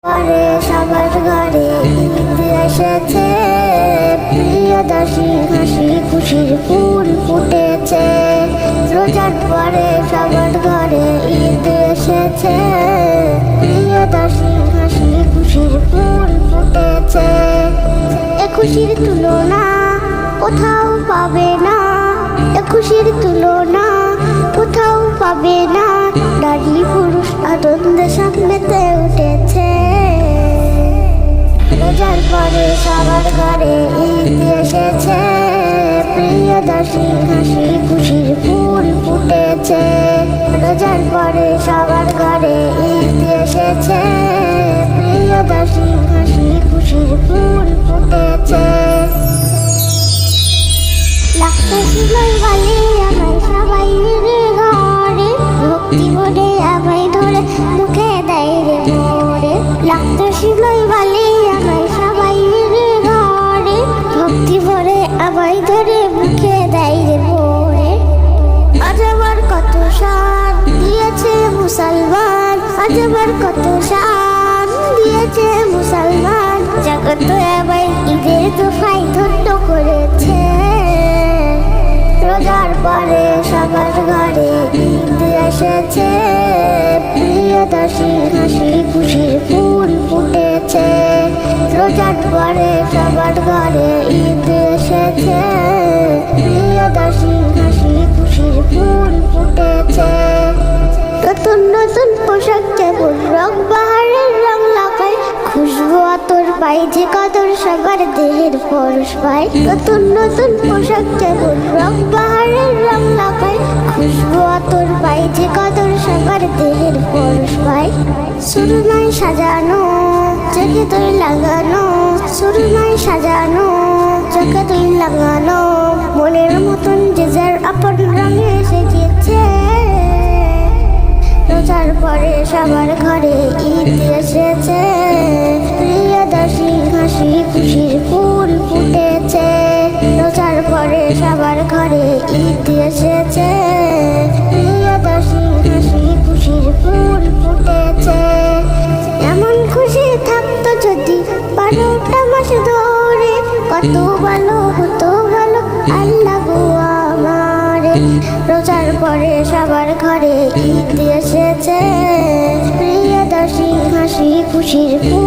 পরে সবার ঘরে ঈদ এসেছে, প্রিয়দর্শী হাসি খুশির ফুল ফুটেছে। রোজার পরে সবার ঘরে ঈদ এসেছে, প্রিয়দর্শী হাসি খুশির ফুল ফুটেছে। এ খুশির তুলনা কোথাও পাবে না, এ খুশির তুলনা কোথাও পাবে না। নারী পুরুষ আনন্দে সামনেতে উঠেছে। রোজার পরে সবার ঘরে ঈদ এসেছে, প্রিয়দর্শী হাসি খুশির ফুল ফুটেছে। রোজার পরে সবার ঘরে ঈদ এসেছে, প্রিয়দর্শী হাসি খুশির ফুল ফুটেছে। লাগতেছিলই বলে আমায় সবাই রে ঘরে, ভক্তি বলে আমায় ধরে মুখে দেয় রে মোরে। লাগতেছিলই বলে আমায় সবাই রে ঘরে, ভক্তি ভরে আমায় ধরে মুখে দেয় রে মোরে। আজ আমার কত শান দিয়েছে মুসলমান, আজ আমার কত শান দিয়েছে মুসলমান। জগৎ আমায় ঈদের তোফায় ধন্য করেছে। রোজার পরে সবার ঘরে ঈদ এসেছে, প্রিয়দর্শী হাসি খুশির ফুল ফুটেছে। রোজার পরে সবার ঘরে ঈদ এসেছে, প্রিয়দর্শী হাসি খুশির ফুল ফুটেছে। নতুন নতুন পোশাক যেমন রং বাহারের রং লাগায়, খুশবু আতর পাই যে কদর সবার দেহের পরশ পায়। নতুন নতুন পোশাক যেমন রং বাহারের রং লাগায়, খুশবু আতর পাই যে কদর সবার দেহের পরশ পায়। সুরমায় সাজানো চোখে তুই লাগানো, সুরমায় সাজানো চোখে তুই লাগানো। মনের মতন যে যার আপন রঙে সেজেছে। রোজার পরে সবার ঘরে ঈদ এসেছে, প্রিয়দর্শী হাসি খুশির ফুল ফুটেছে। রোজার পরে সবার ঘরে ঈদ এসেছে, প্রিয়দর্শী হাসি খুশির ফুল ফুটেছে। এমন খুশি থাকতো যদি 12টা মাস ধরে, কত ভালো হতো ভালো আল্লাহ গো আমারে। রোজার পরে সবার ঘরে ঈদ এসেছে, প্রিয়দর্শী হাসি খুশির ফুল